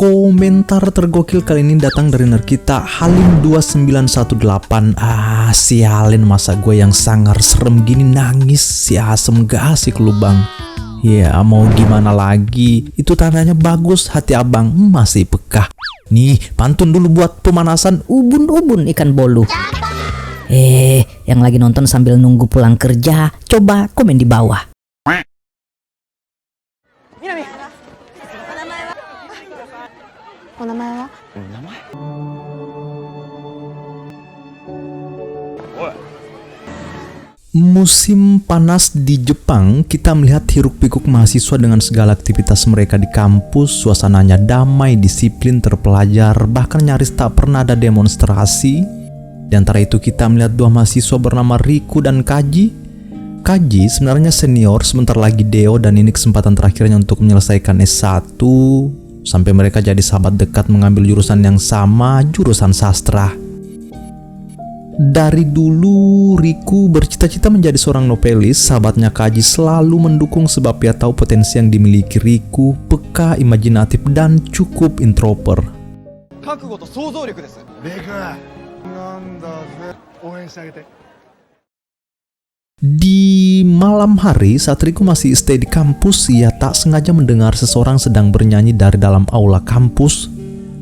Komentar tergokil kali ini datang dari ner kita Halim2918. Sialin, masa gue yang sangar serem gini nangis si asem gak asik lubang. Ya mau gimana lagi, itu tandanya bagus hati abang masih pekah. Nih pantun dulu buat pemanasan. Ubun-ubun ikan bolu. Yang lagi nonton sambil nunggu pulang kerja, coba komen di bawah. Musim panas di Jepang, kita melihat hiruk-pikuk mahasiswa dengan segala aktivitas mereka di kampus. Suasananya damai, disiplin, terpelajar, bahkan nyaris tak pernah ada demonstrasi. Di antara itu kita melihat dua mahasiswa bernama Riku dan Kaji. Kaji sebenarnya senior, sebentar lagi Deo, dan ini kesempatan terakhirnya untuk menyelesaikan S1. Sampai mereka jadi sahabat dekat mengambil jurusan yang sama, jurusan sastra. Dari dulu Riku bercita-cita menjadi seorang novelis. Sahabatnya Kaji selalu mendukung sebab ia tahu potensi yang dimiliki Riku, peka, imajinatif, dan cukup introvert. Di malam hari saat Riku masih stay di kampus, ia tak sengaja mendengar seseorang sedang bernyanyi dari dalam aula kampus.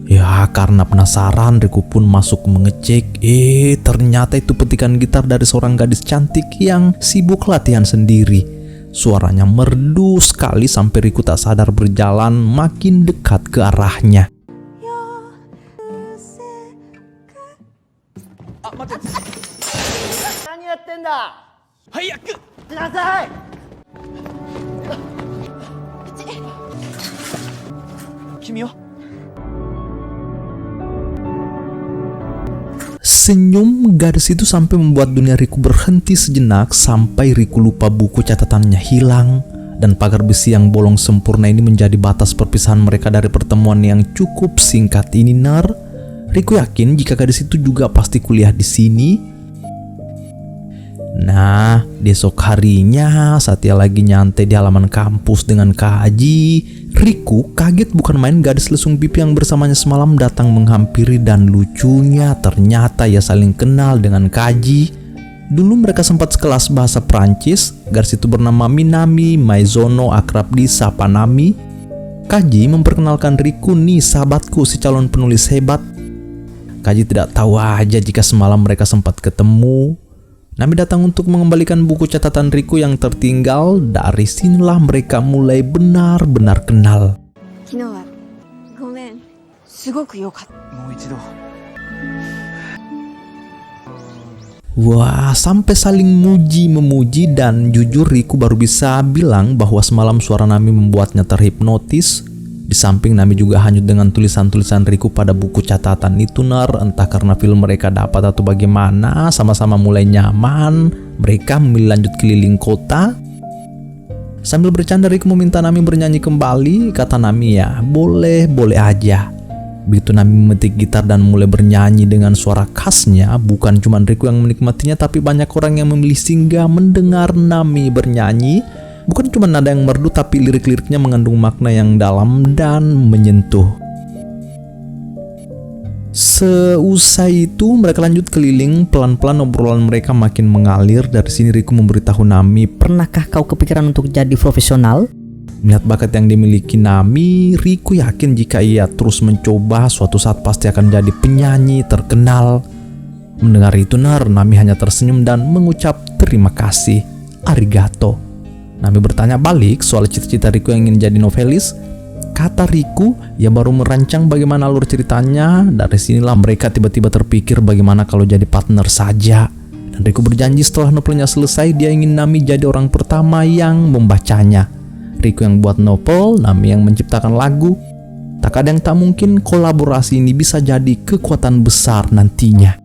Ya karena penasaran, Riku pun masuk mengecek. Ternyata itu petikan gitar dari seorang gadis cantik yang sibuk latihan sendiri. Suaranya merdu sekali sampai Riku tak sadar berjalan makin dekat ke arahnya. Senyum gadis itu sampai membuat dunia Riku berhenti sejenak, sampai Riku lupa buku catatannya hilang dan pagar besi yang bolong sempurna ini menjadi batas perpisahan mereka dari pertemuan yang cukup singkat ini. Riku yakin jika gadis itu juga pasti kuliah di sini. Nah, di esok harinya saat ia lagi nyantai di halaman kampus dengan Kaji, Riku kaget bukan main gadis lesung pipi yang bersamanya semalam datang menghampiri, dan lucunya ternyata ia saling kenal dengan Kaji. Dulu mereka sempat sekelas bahasa Prancis. Gadis itu bernama Minami Maizono, akrab disapa Nami. Kaji memperkenalkan Riku, nih sahabatku si calon penulis hebat. Kaji tidak tahu aja jika semalam mereka sempat ketemu. Nami datang untuk mengembalikan buku catatan Riku yang tertinggal. Dari sinilah mereka mulai benar-benar kenal. Wah, sampai saling muji-memuji, dan jujur Riku baru bisa bilang bahwa semalam suara Nami membuatnya terhipnotis. Di samping Nami juga hanyut dengan tulisan-tulisan Riku pada buku catatan itu. Entah karena film mereka dapat atau bagaimana, sama-sama mulai nyaman. Mereka memilih lanjut keliling kota. Sambil bercanda Riku meminta Nami bernyanyi kembali. Kata Nami, ya boleh aja. Begitu Nami memetik gitar dan mulai bernyanyi dengan suara khasnya, bukan cuma Riku yang menikmatinya, tapi banyak orang yang memilih singgah mendengar Nami bernyanyi. Bukan cuma nada yang merdu, tapi lirik-liriknya mengandung makna yang dalam dan menyentuh. Seusai itu mereka lanjut keliling. Pelan-pelan obrolan mereka makin mengalir. Dari sini Riku memberitahu Nami, Pernahkah kau kepikiran untuk jadi profesional? melihat bakat yang dimiliki Nami, Riku yakin jika ia terus mencoba, suatu saat pasti akan jadi penyanyi terkenal. Mendengar itu Nami hanya tersenyum dan mengucap terima kasih, arigato. Nami bertanya balik soal cita-cita Riku yang ingin jadi novelis. Kata Riku, ia baru merancang bagaimana alur ceritanya. Dari sinilah mereka tiba-tiba terpikir bagaimana kalau jadi partner saja. Dan Riku berjanji setelah novelnya selesai, dia ingin Nami jadi orang pertama yang membacanya. Riku yang buat novel, Nami yang menciptakan lagu. Tak ada yang tak mungkin kolaborasi ini bisa jadi kekuatan besar nantinya.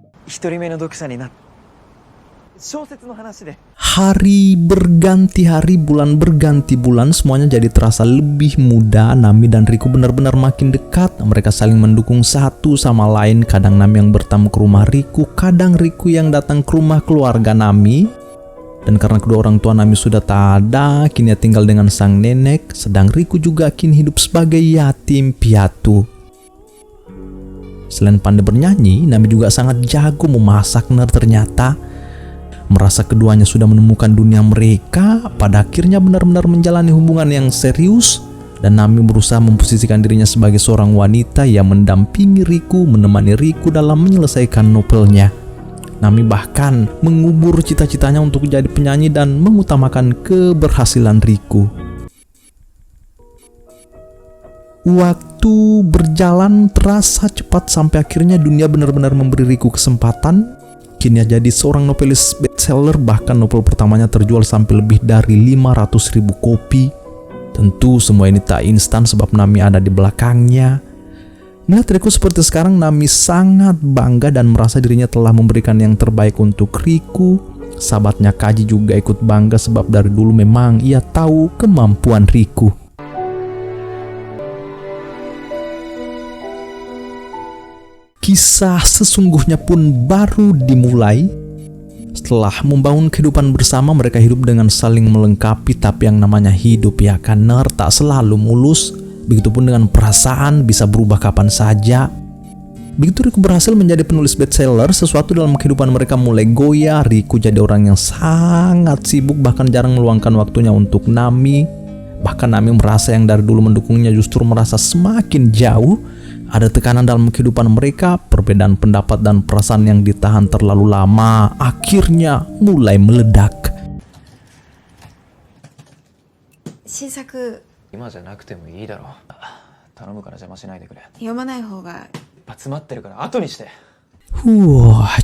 Hari berganti hari, bulan berganti bulan, semuanya jadi terasa lebih mudah. Nami dan Riku benar-benar makin dekat. Mereka saling mendukung satu sama lain. Kadang Nami yang bertamu ke rumah Riku, kadang Riku yang datang ke rumah keluarga Nami. Dan karena kedua orang tua Nami sudah tak ada, kini ia tinggal dengan sang nenek. Sedang Riku juga kini hidup sebagai yatim piatu. Selain pandai bernyanyi, Nami juga sangat jago memasak. Ner ternyata merasa keduanya sudah menemukan dunia mereka, pada akhirnya benar-benar menjalani hubungan yang serius. Dan Nami berusaha memposisikan dirinya sebagai seorang wanita yang mendampingi Riku, menemani Riku dalam menyelesaikan novelnya. Nami bahkan mengubur cita-citanya untuk jadi penyanyi dan mengutamakan keberhasilan Riku. Waktu berjalan terasa cepat sampai akhirnya dunia benar-benar memberi Riku kesempatan. Kini dia jadi seorang novelis bestseller, bahkan novel pertamanya terjual sampai lebih dari 500.000 kopi. Tentu semua ini tak instan sebab Nami ada di belakangnya. Melihat Riku seperti sekarang, Nami sangat bangga dan merasa dirinya telah memberikan yang terbaik untuk Riku. Sahabatnya Kaji juga ikut bangga sebab dari dulu memang ia tahu kemampuan Riku. Kisah sesungguhnya pun baru dimulai. Setelah membangun kehidupan bersama, mereka hidup dengan saling melengkapi. Tapi yang namanya hidup ya kan, Ner, tak selalu mulus. Begitupun dengan perasaan, bisa berubah kapan saja. Begitu Riku berhasil menjadi penulis bestseller, sesuatu dalam kehidupan mereka mulai goyah. Riku jadi orang yang sangat sibuk, bahkan jarang meluangkan waktunya untuk Nami. Bahkan Nami merasa yang dari dulu mendukungnya justru merasa semakin jauh. Ada tekanan dalam kehidupan mereka, perbedaan pendapat dan perasaan yang ditahan terlalu lama akhirnya mulai meledak. 新作今じゃなくてもいいだろう。頼むから邪魔しないでくれ。読まない方が詰まってるから後にして。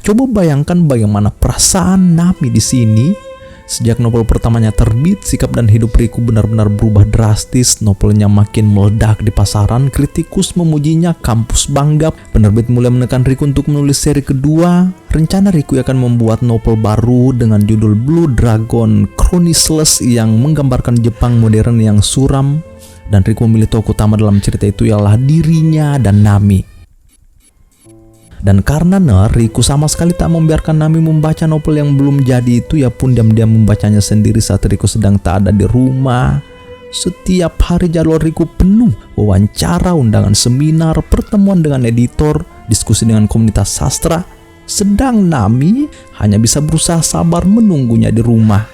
Coba bayangkan bagaimana perasaan Nami di sini. Sejak novel pertamanya terbit, sikap dan hidup Riku benar-benar berubah drastis. Novelnya makin meledak di pasaran, kritikus memujinya, kampus bangga. Penerbit mulai menekan Riku untuk menulis seri kedua. Rencana Riku akan membuat novel baru dengan judul Blue Dragon Chronicles yang menggambarkan Jepang modern yang suram. Dan Riku memilih tokoh utama dalam cerita itu ialah dirinya dan Nami. Dan karena Riku sama sekali tak membiarkan Nami membaca novel yang belum jadi itu, ia pun diam-diam membacanya sendiri saat Riku sedang tak ada di rumah. Setiap hari jadwal Riku penuh wawancara, undangan seminar, pertemuan dengan editor, diskusi dengan komunitas sastra. Sedang Nami hanya bisa berusaha sabar menunggunya di rumah.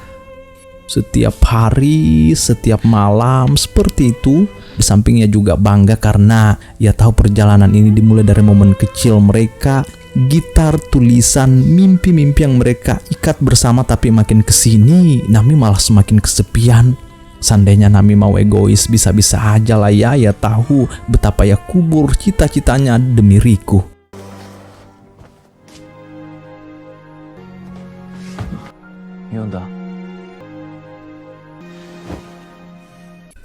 Setiap hari, setiap malam seperti itu. Di sampingnya juga bangga karena ia tahu perjalanan ini dimulai dari momen kecil mereka, gitar, tulisan, mimpi-mimpi yang mereka ikat bersama. Tapi makin kesini Nami malah semakin kesepian. Seandainya Nami mau egois, bisa-bisa aja lah ya. Ia tahu betapa ia kubur cita-citanya demi Riku. Yonda.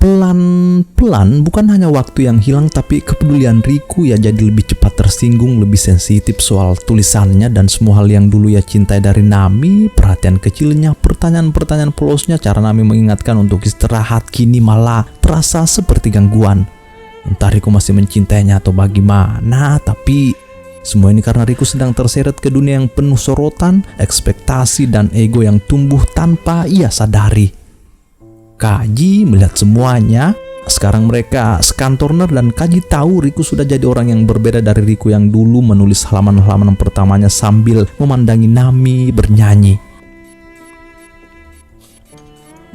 Pelan-pelan, bukan hanya waktu yang hilang, tapi kepedulian Riku ya jadi lebih cepat tersinggung, lebih sensitif soal tulisannya dan semua hal yang dulu ia cintai dari Nami. Perhatian kecilnya, pertanyaan-pertanyaan polosnya, cara Nami mengingatkan untuk istirahat kini malah terasa seperti gangguan. Entah Riku masih mencintainya atau bagaimana, tapi semua ini karena Riku sedang terseret ke dunia yang penuh sorotan, ekspektasi dan ego yang tumbuh tanpa ia sadari. Kaji melihat semuanya. Sekarang mereka sekantor dan Kaji tahu Riku sudah jadi orang yang berbeda dari Riku yang dulu menulis halaman-halaman pertamanya sambil memandangi Nami bernyanyi.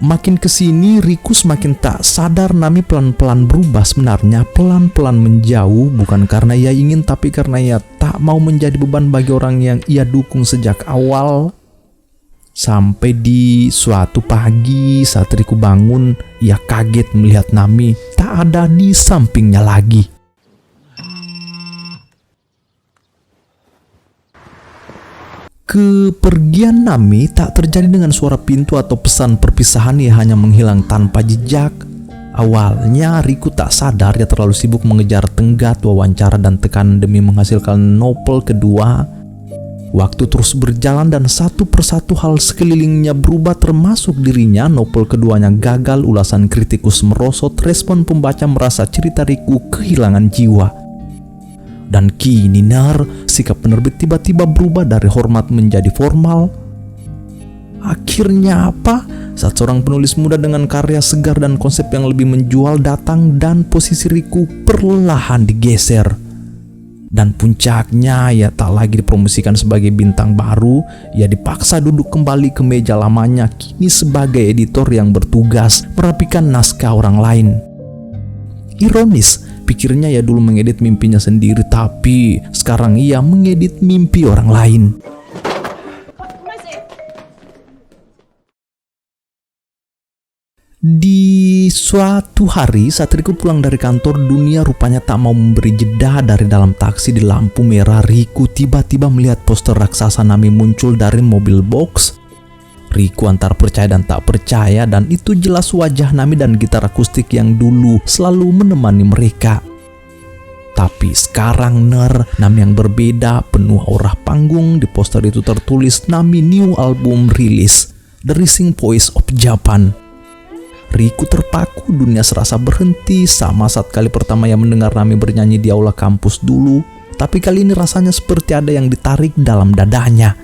Makin kesini Riku semakin tak sadar Nami pelan-pelan berubah. Sebenarnya pelan-pelan menjauh, bukan karena ia ingin, tapi karena ia tak mau menjadi beban bagi orang yang ia dukung sejak awal. Sampai di suatu pagi saat Riku bangun, ia kaget melihat Nami tak ada di sampingnya lagi. Kepergian Nami tak terjadi dengan suara pintu atau pesan perpisahan, ia hanya menghilang tanpa jejak. Awalnya Riku tak sadar ia terlalu sibuk mengejar tenggat, wawancara dan tekanan demi menghasilkan novel kedua. Waktu terus berjalan dan satu persatu hal sekelilingnya berubah, termasuk dirinya. Novel keduanya gagal, ulasan kritikus merosot, respon pembaca merasa cerita Riku kehilangan jiwa. Dan kini sikap penerbit tiba-tiba berubah dari hormat menjadi formal. Akhirnya apa? Saat seorang penulis muda dengan karya segar dan konsep yang lebih menjual datang dan posisi Riku perlahan digeser. Dan puncaknya, ia tak lagi dipromosikan sebagai bintang baru. Ia dipaksa duduk kembali ke meja lamanya, kini sebagai editor yang bertugas merapikan naskah orang lain. Ironis, pikirnya ia dulu mengedit mimpinya sendiri, tapi sekarang ia mengedit mimpi orang lain. Di suatu hari saat Riku pulang dari kantor, dunia rupanya tak mau memberi jeda. Dari dalam taksi di lampu merah, Riku tiba-tiba melihat poster raksasa Nami muncul dari mobil box. Riku antara percaya dan tak percaya, dan itu jelas wajah Nami dan gitar akustik yang dulu selalu menemani mereka. Tapi sekarang Nami yang berbeda, penuh aura panggung. Di poster itu tertulis Nami New Album Release, The Rising Voice of Japan. Riku terpaku, dunia serasa berhenti sama saat kali pertama ia mendengar Nami bernyanyi di aula kampus dulu. Tapi kali ini rasanya seperti ada yang ditarik dalam dadanya.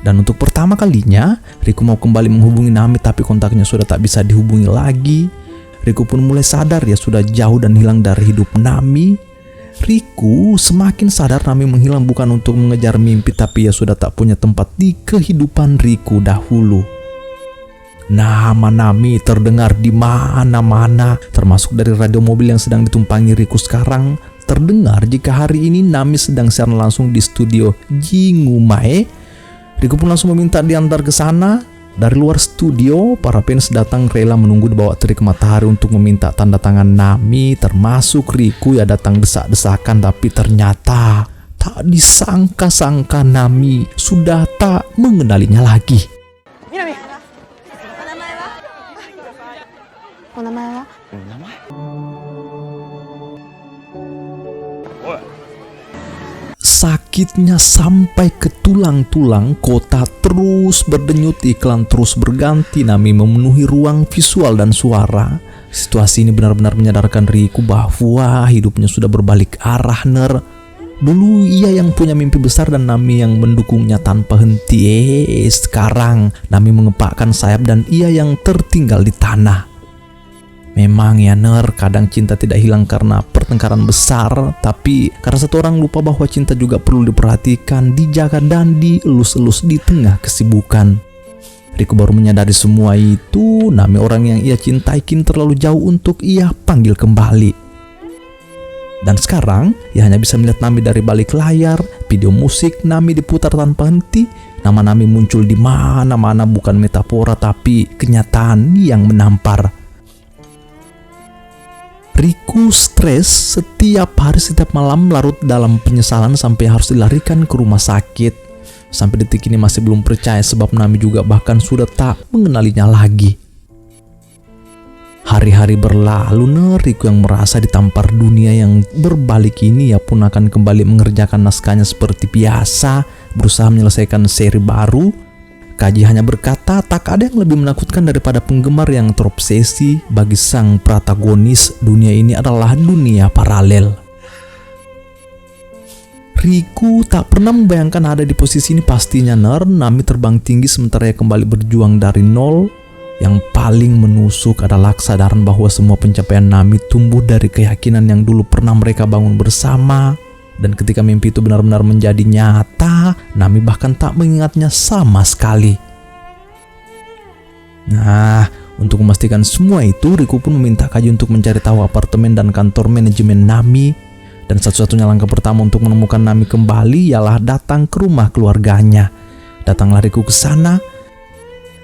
Dan untuk pertama kalinya, Riku mau kembali menghubungi Nami, tapi kontaknya sudah tak bisa dihubungi lagi. Riku pun mulai sadar ia sudah jauh dan hilang dari hidup Nami. Riku semakin sadar Nami menghilang bukan untuk mengejar mimpi, tapi ia sudah tak punya tempat di kehidupan Riku dahulu. Nama Nami terdengar di mana-mana, termasuk dari radio mobil yang sedang ditumpangi Riku sekarang. Terdengar jika hari ini Nami sedang siaran langsung di studio Jingumae. Riku pun langsung meminta diantar ke sana. Dari luar studio, para fans datang rela menunggu di bawah terik matahari untuk meminta tanda tangan Nami, termasuk Riku ya datang desak-desakan, tapi ternyata tak disangka-sangka Nami sudah tak mengenalinya lagi. お名前は？ 名前？ Sakitnya sampai ke tulang-tulang, kota terus berdenyut, iklan terus berganti, Nami memenuhi ruang visual dan suara. Situasi ini benar-benar menyadarkan Riku bahwa hidupnya sudah berbalik arah. Dulu ia yang punya mimpi besar dan Nami yang mendukungnya tanpa henti. Sekarang Nami mengepakkan sayap dan ia yang tertinggal di tanah. Memang ya kadang cinta tidak hilang karena pertengkaran besar, tapi karena satu orang lupa bahwa cinta juga perlu diperhatikan, dijaga dan dielus-elus di tengah kesibukan. Riku baru menyadari semua itu, Nami orang yang ia cintai kini terlalu jauh untuk ia panggil kembali. Dan sekarang ia hanya bisa melihat Nami dari balik layar. Video musik Nami diputar tanpa henti. Nama Nami muncul di mana-mana, bukan metafora tapi kenyataan yang menampar. Riku stres setiap hari, setiap malam larut dalam penyesalan sampai harus dilarikan ke rumah sakit. Sampai detik ini masih belum percaya sebab Nami juga bahkan sudah tak mengenalinya lagi. Hari-hari berlalu, Riku yang merasa ditampar dunia yang berbalik ini, ia pun akan kembali mengerjakan naskahnya seperti biasa, berusaha menyelesaikan seri baru. Kaji hanya berkata tak ada yang lebih menakutkan daripada penggemar yang terobsesi. Bagi sang protagonis, dunia ini adalah dunia paralel. Riku tak pernah membayangkan ada di posisi ini pastinya. Nami terbang tinggi sementara ia kembali berjuang dari nol. Yang paling menusuk adalah kesadaran bahwa semua pencapaian Nami tumbuh dari keyakinan yang dulu pernah mereka bangun bersama. Dan ketika mimpi itu benar-benar menjadi nyata, Nami bahkan tak mengingatnya sama sekali. Nah, untuk memastikan semua itu, Riku pun meminta Kaji untuk mencari tahu apartemen dan kantor manajemen Nami. Dan satu-satunya langkah pertama untuk menemukan Nami kembali ialah datang ke rumah keluarganya. Datanglah Riku ke sana.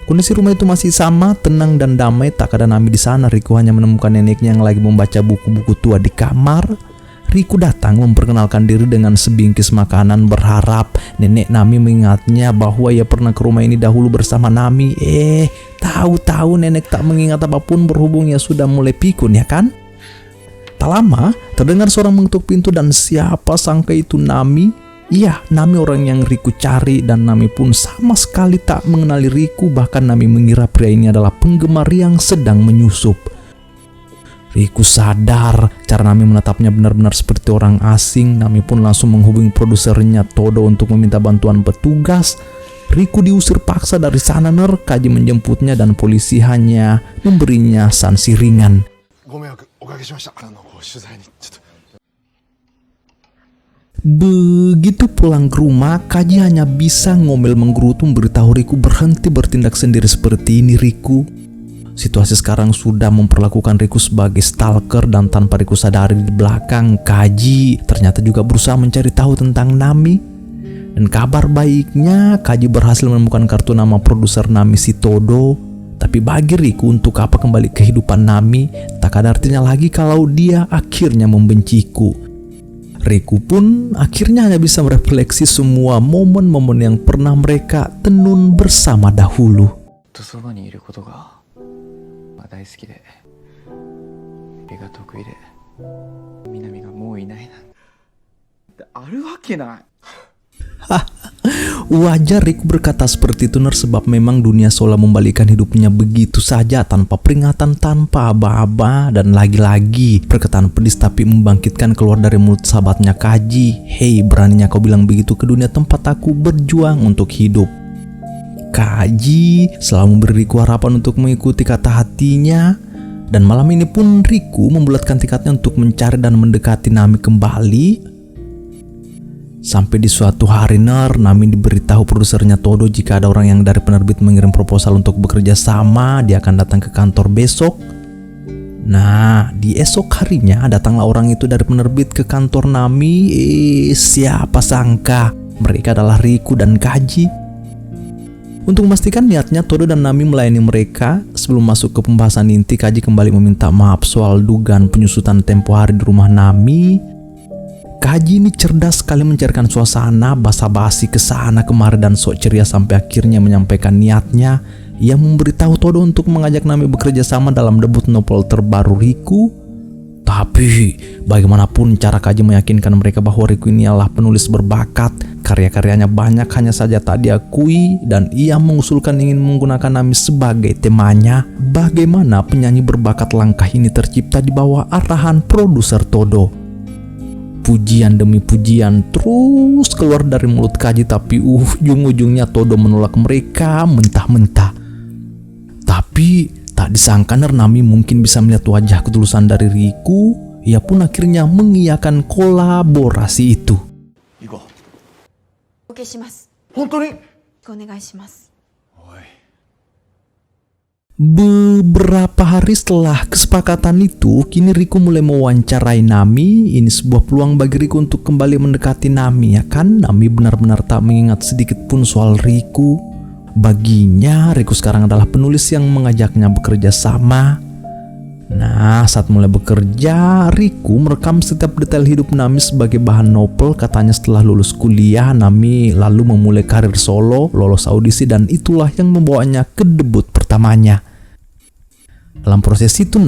Kondisi rumah itu masih sama, tenang dan damai. Tak ada Nami di sana. Riku hanya menemukan neneknya yang lagi membaca buku-buku tua di kamar. Riku datang memperkenalkan diri dengan sebingkis makanan, berharap nenek Nami mengingatnya bahwa ia pernah ke rumah ini dahulu bersama Nami. Tahu-tahu nenek tak mengingat apapun, berhubung ia sudah mulai pikun ya kan? Tak lama terdengar suara mengetuk pintu dan siapa sangka itu Nami. Iya, Nami orang yang Riku cari, dan Nami pun sama sekali tak mengenali Riku. Bahkan Nami mengira pria ini adalah penggemar yang sedang menyusup. Riku sadar cara Nami menatapnya benar-benar seperti orang asing. Nami pun langsung menghubungi produsernya Todo untuk meminta bantuan petugas. Riku diusir paksa dari sana. Kaji menjemputnya dan polisi hanya memberinya sanksi ringan. Begitu pulang ke rumah, Kaji hanya bisa ngomel menggerutu memberitahu Riku berhenti bertindak sendiri seperti ini. Riku, situasi sekarang sudah memperlakukan Riku sebagai stalker, dan tanpa Riku sadari di belakang, Kaji ternyata juga berusaha mencari tahu tentang Nami. Dan kabar baiknya, Kaji berhasil menemukan kartu nama produser Nami, si Todo. Tapi bagi Riku, untuk apa kembali kehidupan Nami? Tak ada artinya lagi kalau dia akhirnya membenciku. Riku pun akhirnya hanya bisa merefleksi semua momen-momen yang pernah mereka tenun bersama dahulu. ずっとそばにいることが大好きで、絵が得意で、南がもういないなんてあるわけない。 Wajar Riku berkata seperti itu, sebab memang dunia Sola membalikkan hidupnya begitu saja, tanpa peringatan, tanpa aba-aba. Dan lagi-lagi perkataan pedis tapi membangkitkan keluar dari mulut sahabatnya Kaji. Hei, beraninya kau bilang begitu ke dunia tempat aku berjuang untuk hidup. Kaji selalu memberi Riku harapan untuk mengikuti kata hatinya. Dan malam ini pun Riku membulatkan tikadnya untuk mencari dan mendekati Nami kembali. Sampai di suatu hari Nami diberitahu produsernya Todo jika ada orang yang dari penerbit mengirim proposal untuk bekerja sama. Dia akan datang ke kantor besok. Nah, di esok harinya datanglah orang itu dari penerbit ke kantor Nami. Siapa sangka mereka adalah Riku dan Kaji. Untuk memastikan niatnya, Todo dan Nami melayani mereka. Sebelum masuk ke pembahasan inti, Kaji kembali meminta maaf soal dugaan penyusutan tempo hari di rumah Nami. Kaji ini cerdas sekali mencairkan suasana, basa-basi kesana kemari dan sok ceria sampai akhirnya menyampaikan niatnya. Ia memberitahu Todo untuk mengajak Nami bekerja sama dalam debut novel terbaru Riku. Tapi bagaimanapun cara Kaji meyakinkan mereka bahwa Riku ini adalah penulis berbakat, karya-karyanya banyak hanya saja tak diakui, dan ia mengusulkan ingin menggunakan Nami sebagai temanya. Bagaimana penyanyi berbakat langkah ini tercipta di bawah arahan produser Todo. Pujian demi pujian terus keluar dari mulut Kaji, tapi ujung-ujungnya Todo menolak mereka mentah-mentah. Tapi tak disangka Nami mungkin bisa melihat wajah ketulusan dari Riku. Ia pun akhirnya mengiyakan kolaborasi itu. 行こ OK します。う。本当に？お願いします。 おい。 Beberapa hari setelah kesepakatan itu, kini Riku mulai mewawancarai Nami. Ini sebuah peluang bagi Riku untuk kembali mendekati Nami, ya kan? Nami benar-benar tak mengingat sedikit pun soal Riku. Baginya, Riku sekarang adalah penulis yang mengajaknya bekerja sama. Nah, saat mulai bekerja, Riku merekam setiap detail hidup Nami sebagai bahan novel. Katanya setelah lulus kuliah, Nami lalu memulai karir solo, lolos audisi, dan itulah yang membawanya ke debut pertamanya. Dalam proses itu,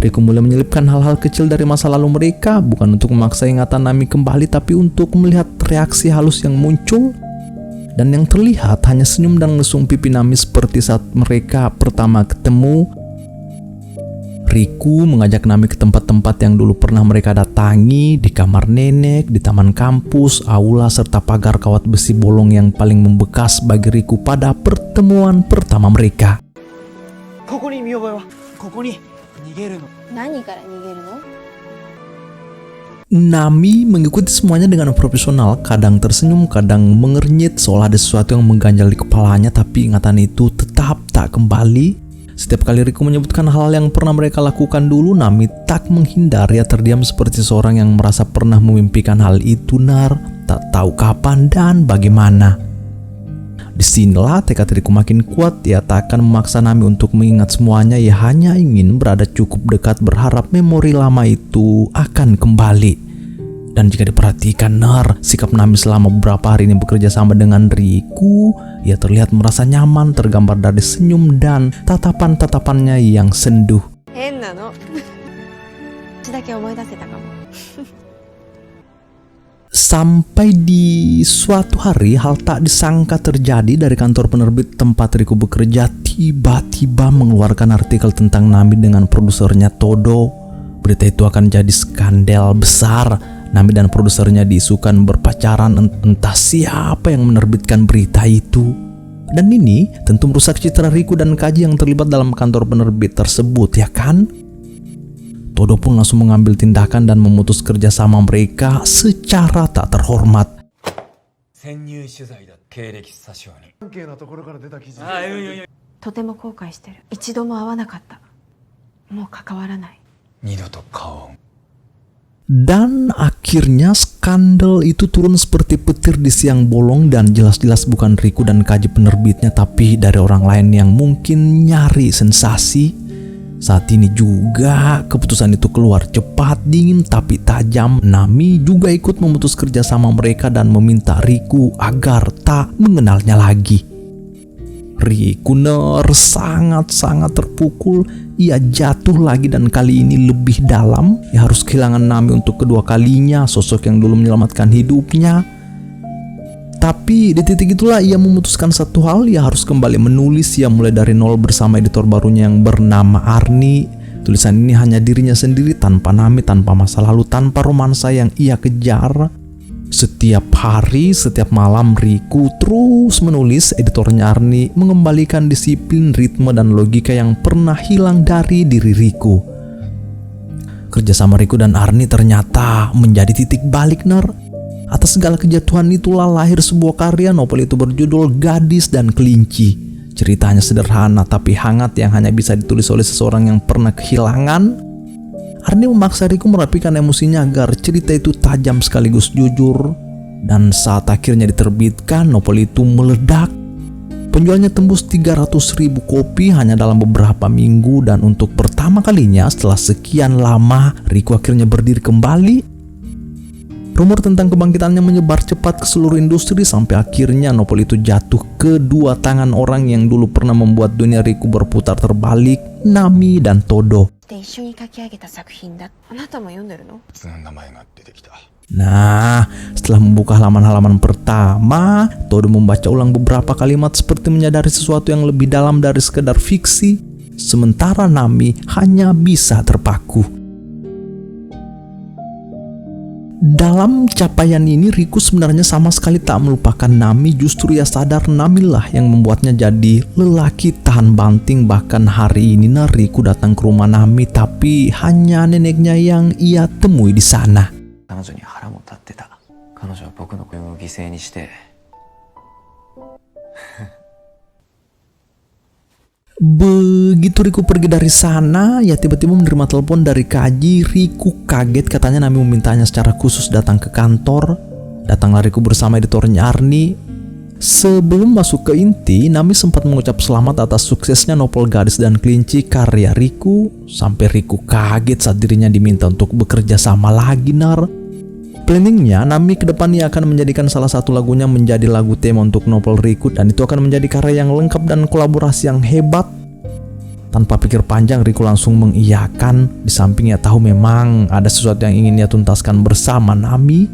Riku mulai menyelipkan hal-hal kecil dari masa lalu mereka, bukan untuk memaksa ingatan Nami kembali, tapi untuk melihat reaksi halus yang muncul. Dan yang terlihat hanya senyum dan lesung pipi Nami seperti saat mereka pertama ketemu. Riku mengajak Nami ke tempat-tempat yang dulu pernah mereka datangi, di kamar nenek, di taman kampus, aula, serta pagar kawat besi bolong yang paling membekas bagi Riku pada pertemuan pertama mereka. ここに見覚えは？ここに逃げるの。何から逃げるの？ Nami mengikuti semuanya dengan profesional, kadang tersenyum, kadang mengernyit seolah ada sesuatu yang mengganjal di kepalanya, tapi ingatan itu tetap tak kembali. Setiap kali Riku menyebutkan hal yang pernah mereka lakukan dulu, Nami tak menghindar, ia terdiam seperti seorang yang merasa pernah memimpikan hal itu, tak tahu kapan dan bagaimana. Disinilah tekad Riku makin kuat. Ia tak akan memaksa Nami untuk mengingat semuanya. Ia hanya ingin berada cukup dekat, berharap memori lama itu akan kembali. Dan jika diperhatikan sikap Nami selama beberapa hari ini bekerja sama dengan Riku, ia terlihat merasa nyaman, tergambar dari senyum dan tatapan-tatapannya yang senduh. 変なの。私だけ思い出せたかも。 Sampai di suatu hari, hal tak disangka terjadi. Dari kantor penerbit tempat Riku bekerja tiba-tiba mengeluarkan artikel tentang Nami dengan produsernya Todo. Berita itu akan jadi skandal besar. Nami dan produsernya diisukan berpacaran, entah siapa yang menerbitkan berita itu. Dan ini tentu merusak citra Riku dan Kaji yang terlibat dalam kantor penerbit tersebut, ya kan? Todo pun langsung mengambil tindakan dan memutus kerjasama mereka secara tak terhormat. 潜入取材だ経歴詐称にとても後悔してる。一度も会わなかった。もう関わらない。二度と顔を Dan akhirnya skandal itu turun seperti petir di siang bolong dan jelas-jelas bukan Riku dan Kaji penerbitnya tapi dari orang lain yang mungkin nyari sensasi. Saat ini juga keputusan itu keluar cepat, dingin tapi tajam. Nami juga ikut memutus kerjasama mereka dan meminta Riku agar tak mengenalnya lagi. Riku sangat-sangat terpukul. Ia jatuh lagi dan kali ini lebih dalam. Ia harus kehilangan Nami untuk kedua kalinya, sosok yang dulu menyelamatkan hidupnya. Tapi di titik itulah ia memutuskan satu hal, ia harus kembali menulis. Ia mulai dari nol bersama editor barunya yang bernama Arni. Tulisan ini hanya dirinya sendiri, tanpa Nami, tanpa masa lalu, tanpa romansa yang ia kejar. Setiap hari, setiap malam Riku terus menulis. Editornya Arni mengembalikan disiplin, ritme, dan logika yang pernah hilang dari diri Riku. Kerjasama Riku dan Arni ternyata menjadi titik balik ner. Atas segala kejatuhan itulah lahir sebuah karya. Novel itu berjudul Gadis dan Kelinci. Ceritanya sederhana tapi hangat yang hanya bisa ditulis oleh seseorang yang pernah kehilangan. Arni memaksa Riku merapikan emosinya agar cerita itu tajam sekaligus jujur. Dan saat akhirnya diterbitkan, novel itu meledak. Penjualnya tembus 300.000 kopi hanya dalam beberapa minggu. Dan untuk pertama kalinya setelah sekian lama, Riku akhirnya berdiri kembali. Rumor tentang kebangkitannya menyebar cepat ke seluruh industri sampai akhirnya novel itu jatuh ke dua tangan orang yang dulu pernah membuat dunia Riku berputar terbalik, Nami dan Todo. で一緒に書き上げた作品だ。あなたも読んでるの？その名前が出てきた Nah, setelah membuka halaman-halaman pertama, Todo membaca ulang beberapa kalimat seperti menyadari sesuatu yang lebih dalam dari sekedar fiksi. Sementara Nami hanya bisa terpaku. Dalam capaian ini, Riku sebenarnya sama sekali tak melupakan Nami. Justru ia sadar Namilah yang membuatnya jadi lelaki tahan banting. Bahkan hari ini Riku datang ke rumah Nami, tapi hanya neneknya yang ia temui di sana. 彼女に腹も立ってた。彼女は僕の声を犠牲にして Begitu Riku pergi dari sana, ya tiba-tiba menerima telepon dari Kaji. Riku kaget, katanya Nami memintanya secara khusus datang ke kantor. Datanglah Riku bersama editornya Arni. Sebelum masuk ke inti, Nami sempat mengucap selamat atas suksesnya novel Gadis dan Kelinci karya Riku. Sampai Riku kaget saat dirinya diminta untuk bekerja sama lagi nar. Planningnya, Nami kedepannya akan menjadikan salah satu lagunya menjadi lagu tema untuk novel Riku, dan itu akan menjadi karya yang lengkap dan kolaborasi yang hebat. Tanpa pikir panjang, Riku langsung mengiyakan. Di sampingnya tahu memang ada sesuatu yang ingin ia tuntaskan bersama Nami.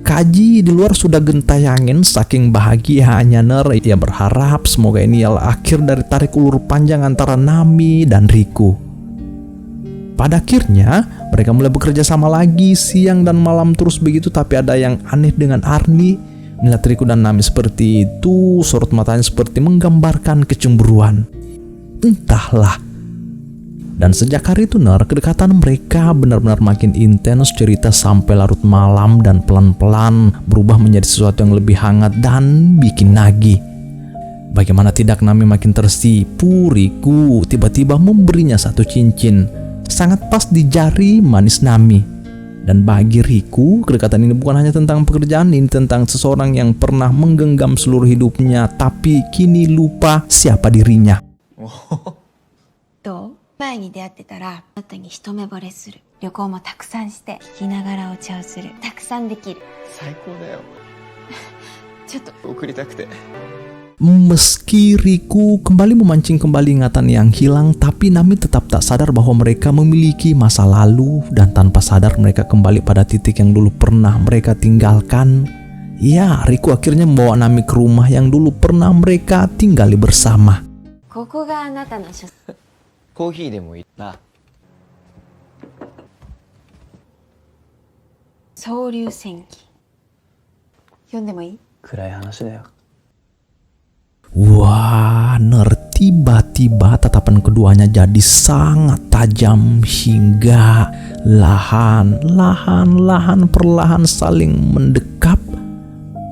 Kaji di luar sudah gentayangin saking bahagianya ner. Ia berharap semoga ini ialah akhir dari tarik ulur panjang antara Nami dan Riku. Pada akhirnya, mereka mulai bekerja sama lagi siang dan malam terus begitu. Tapi ada yang aneh dengan Arni. Melihat Riku dan Nami seperti itu, sorot matanya seperti menggambarkan kecemburuan. Entahlah. Dan sejak hari itu kedekatan mereka benar-benar makin intens. Cerita sampai larut malam dan pelan-pelan berubah menjadi sesuatu yang lebih hangat dan bikin nagih. Bagaimana tidak Nami makin tersipu. Riku tiba-tiba memberinya satu cincin sangat pas di jari manis Nami. Dan bagi Riku, kedekatan ini bukan hanya tentang pekerjaan, ini tentang seseorang yang pernah menggenggam seluruh hidupnya tapi kini lupa siapa dirinya. どう？前に出会ってたら、あなたに一目惚れする。旅行もたくさんして、聞きながらお茶をする。たくさんできる。最高だよ。ちょっと。送りたくて Meski Riku kembali memancing kembali ingatan yang hilang, tapi Nami tetap tak sadar bahwa mereka memiliki masa lalu. Dan tanpa sadar mereka kembali pada titik yang dulu pernah mereka tinggalkan. Ya, Riku akhirnya membawa Nami ke rumah yang dulu pernah mereka tinggali bersama. ここがあなたの書。コーヒーでもいいな。総流戦記。読んでもいい？暗い話だよ。 Wah, tiba-tiba tiba-tiba tatapan keduanya jadi sangat tajam hingga lahan perlahan saling mendekap.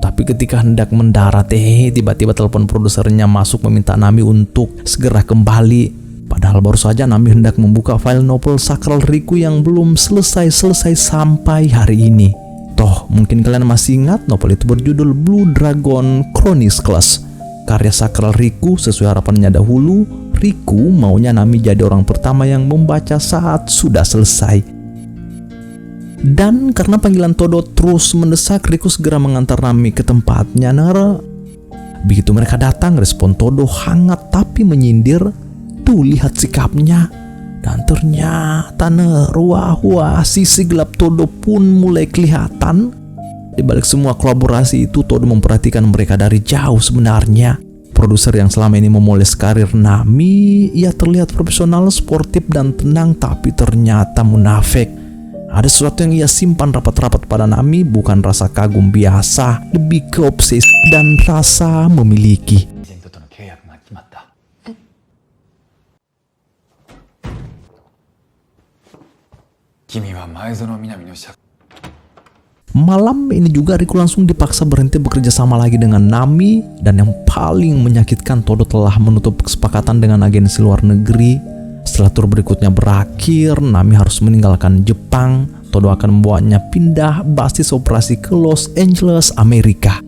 Tapi ketika hendak mendarat, tiba-tiba telepon produsernya masuk meminta Nami untuk segera kembali. Padahal baru saja Nami hendak membuka file novel Sakral Riku yang belum selesai sampai hari ini. Toh, mungkin kalian masih ingat novel itu berjudul Blue Dragon Chronicles, karya Sakral Riku. Sesuai harapannya dahulu, Riku maunya Nami jadi orang pertama yang membaca saat sudah selesai. Dan karena panggilan Todo terus mendesak, Riku segera mengantar Nami ke tempatnya. Begitu mereka datang, respon Todo hangat tapi menyindir. Tuh, lihat sikapnya. Dan ternyata wah, sisi gelap Todo pun mulai kelihatan. Di balik semua kolaborasi itu, Todo memperhatikan mereka dari jauh sebenarnya. Produser yang selama ini memoles karir Nami, ia terlihat profesional, sportif dan tenang, tapi ternyata munafik. Ada sesuatu yang ia simpan rapat-rapat pada Nami, bukan rasa kagum biasa, lebih ke obsesi dan rasa memiliki. エージェントとの契約が決まった。君は前園みなみの社 Malam ini juga Riku langsung dipaksa berhenti bekerja sama lagi dengan Nami, dan yang paling menyakitkan, Todo telah menutup kesepakatan dengan agensi luar negeri. Setelah tur berikutnya berakhir, Nami harus meninggalkan Jepang. Todo akan membawanya pindah basis operasi ke Los Angeles, Amerika.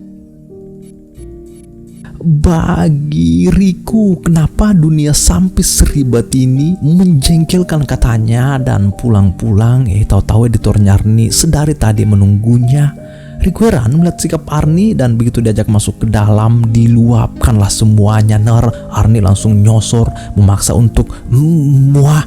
Bagi Riku, kenapa dunia sampai seribet ini? Menjengkelkan katanya, dan pulang-pulang tahu-tahu editornya Arni sedari tadi menunggunya. Riku heran melihat sikap Arni, dan begitu diajak masuk ke dalam, diluapkanlah semuanya. Arni langsung nyosor, memaksa untuk muah.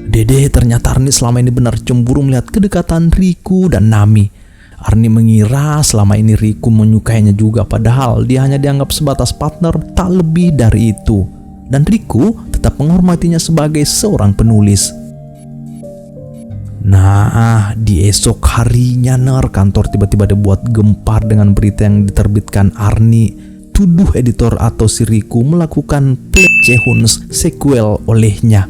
Dede, ternyata Arni selama ini benar cemburu melihat kedekatan Riku dan Nami. Arni mengira selama ini Riku menyukainya juga, padahal dia hanya dianggap sebatas partner, tak lebih dari itu. Dan Riku tetap menghormatinya sebagai seorang penulis. Nah, di esok harinya kantor tiba-tiba dibuat gempar dengan berita yang diterbitkan Arni. Tuduh editor atau si Riku melakukan pelecehan seksual olehnya.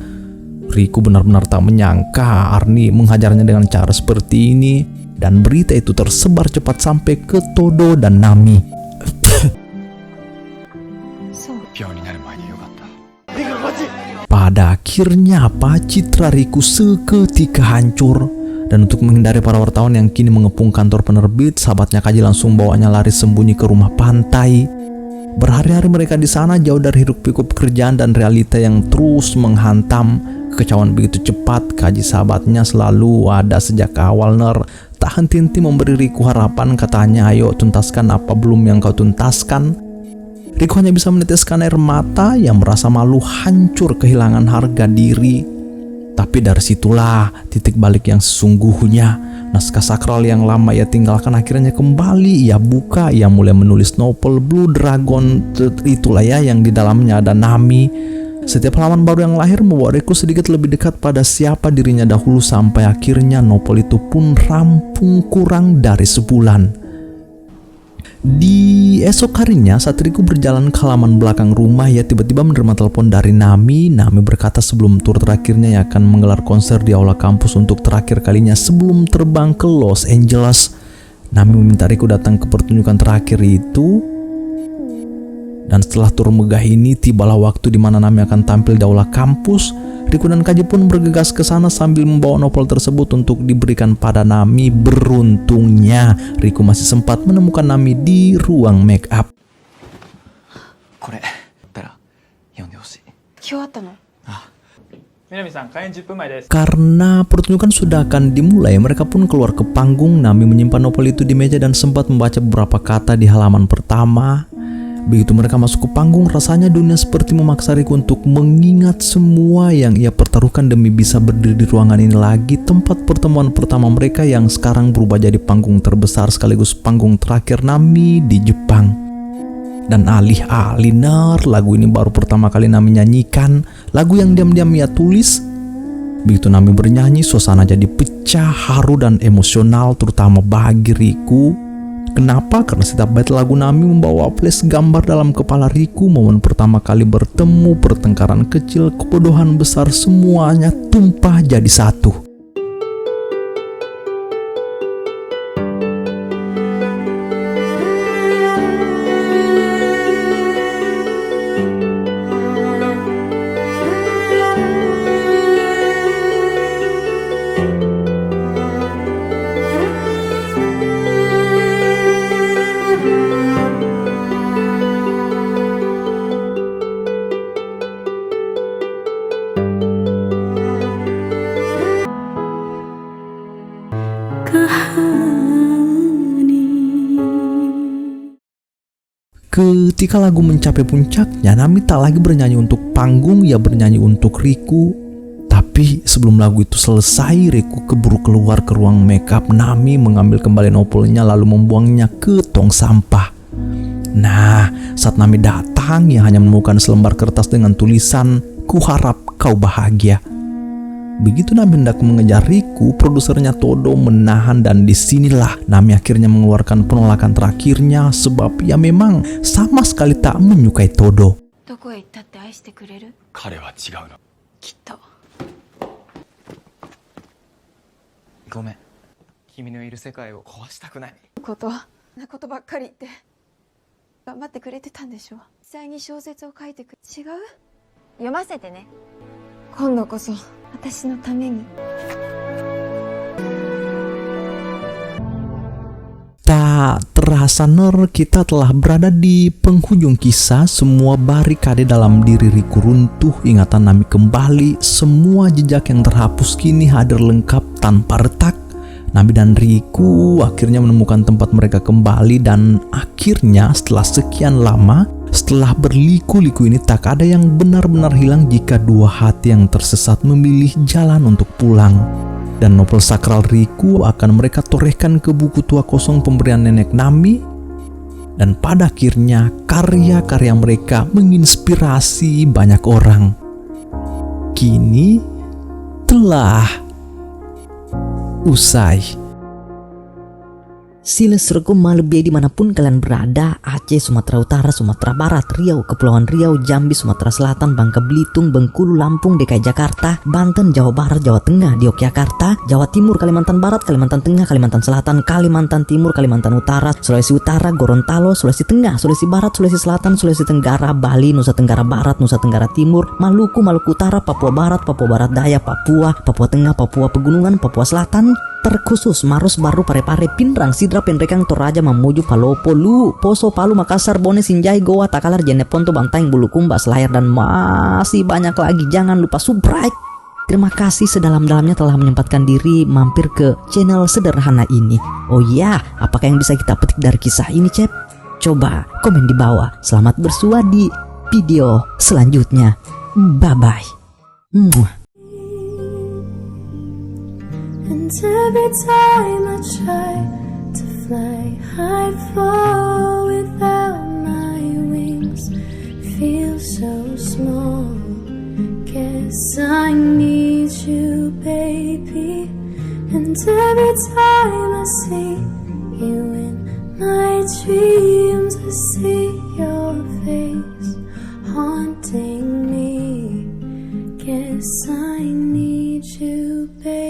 Riku benar-benar tak menyangka Arni menghajarnya dengan cara seperti ini. Dan berita itu tersebar cepat sampai ke Todo dan Nami. 病になる前によかった。 Pada akhirnya citra Riku seketika hancur. Dan untuk menghindari para wartawan yang kini mengepung kantor penerbit, sahabatnya Kaji langsung bawanya lari sembunyi ke rumah pantai. Berhari-hari mereka di sana jauh dari hiruk-pikuk pekerjaan dan realita yang terus menghantam. Kekecauan begitu cepat, Kaji sahabatnya selalu ada sejak awal. Tak henti-henti memberi Riku harapan, katanya, ayo tuntaskan apa belum yang kau tuntaskan. Riku hanya bisa meneteskan air mata, yang merasa malu, hancur, kehilangan harga diri. Tapi dari situlah titik balik yang sesungguhnya. Naskah sakral yang lama ia tinggalkan akhirnya kembali ia buka. Ia mulai menulis novel Blue Dragon, itulah ya yang di dalamnya ada Nami. Setiap halaman baru yang lahir membawa Riku sedikit lebih dekat pada siapa dirinya dahulu, sampai akhirnya novel itu pun rampung kurang dari sebulan. Di esok harinya saat Riku berjalan ke halaman belakang rumah, ia tiba-tiba menerima telepon dari Nami. Nami berkata sebelum tur terakhirnya ia akan menggelar konser di aula kampus untuk terakhir kalinya sebelum terbang ke Los Angeles. Nami meminta Riku datang ke pertunjukan terakhir itu. Dan setelah tur megah ini, tibalah waktu di mana Nami akan tampil di aula kampus. Riku dan Kaji pun bergegas ke sana sambil membawa novel tersebut untuk diberikan pada Nami. Beruntungnya, Riku masih sempat menemukan Nami di ruang make up. これたら読んでほしい。今日あったの？南さん、開演10分前です。 Karena pertunjukan sudah akan dimulai, mereka pun keluar ke panggung. Nami menyimpan novel itu di meja dan sempat membaca beberapa kata di halaman pertama. Begitu mereka masuk ke panggung, rasanya dunia seperti memaksa Riku untuk mengingat semua yang ia pertaruhkan demi bisa berdiri di ruangan ini lagi, tempat pertemuan pertama mereka yang sekarang berubah jadi panggung terbesar sekaligus panggung terakhir Nami di Jepang. Dan alih-alih lagu ini baru pertama kali Nami nyanyikan, lagu yang diam-diam ia tulis. Begitu Nami bernyanyi, suasana jadi pecah, haru dan emosional, terutama bagi Riku. Kenapa? Karena setiap bait lagu Nami membawa flash gambar dalam kepala Riku momen pertama kali bertemu, pertengkaran kecil, kebodohan besar, semuanya tumpah jadi satu. Ketika lagu mencapai puncaknya, Nami tak lagi bernyanyi untuk panggung, ia bernyanyi untuk Riku. Tapi sebelum lagu itu selesai, Riku keburu keluar ke ruang makeup. Nami mengambil kembali novelnya lalu membuangnya ke tong sampah. Nah, saat Nami datang, ia hanya menemukan selembar kertas dengan tulisan, "Ku harap kau bahagia." Begitu Nami hendak mengejar Riku, produsernya Todo menahan dan disinilah Nami akhirnya mengeluarkan penolakan terakhirnya sebab ia memang sama sekali tak menyukai Todo. どこへ行ったって愛してくれる彼は違うの。きっと。ごめん、君のいる世界を壊したくない。ことなことばっかり言って頑張ってくれてたんでしょ。実際に小説を書いてく違う読ませてね、今度こそ私のために。 Tak terasa kita telah berada di penghujung kisah. Semua barikade dalam diri Riku runtuh, ingatan Nami kembali, semua jejak yang terhapus kini hadir lengkap tanpa retak. Nami dan Riku akhirnya menemukan tempat mereka kembali dan akhirnya setelah sekian lama, setelah berliku-liku ini tak ada yang benar-benar hilang jika dua hati yang tersesat memilih jalan untuk pulang. Dan novel sakral Riku akan mereka torehkan ke buku tua kosong pemberian nenek Nami. Dan pada akhirnya karya-karya mereka menginspirasi banyak orang. Kini telah usai. Silesrekum malebie dimanapun kalian berada, Aceh, Sumatera Utara, Sumatera Barat, Riau, Kepulauan Riau, Jambi, Sumatera Selatan, Bangka Belitung, Bengkulu, Lampung, DKI Jakarta, Banten, Jawa Barat, Jawa Tengah, di Yogyakarta, Jawa Timur, Kalimantan Barat, Kalimantan Tengah, Kalimantan Selatan, Kalimantan Timur, Kalimantan Utara, Sulawesi Utara, Gorontalo, Sulawesi Tengah, Sulawesi Barat, Sulawesi Selatan, Sulawesi Tenggara, Bali, Nusa Tenggara Barat, Nusa Tenggara Timur, Maluku, Maluku Utara, Papua Barat, Papua Barat Daya, Papua, Papua Tengah, Papua Pegunungan, Papua Selatan, terkhusus Maros, Baru, Parepare, Pinrang, Sidra, Penrekang, Toraja, Mamuju, Palopo, Lu, Poso, Palu, Makassar, Bone, Sinjai, Goa, Takalar, Jeneponto, Bantaeng, Bulukumba, Selayar, dan masih banyak lagi. Jangan lupa subscribe. Terima kasih sedalam-dalamnya telah menyempatkan diri mampir ke channel sederhana ini. Oh iya, apakah yang bisa kita petik dari kisah ini, Cep? Coba komen di bawah. Selamat bersua di video selanjutnya. Bye-bye. And every time I try to fly, I fall without my wings. Feel so small. Guess I need you, baby. And every time I see you in my dreams, I see your face haunting me. Guess I need you, baby.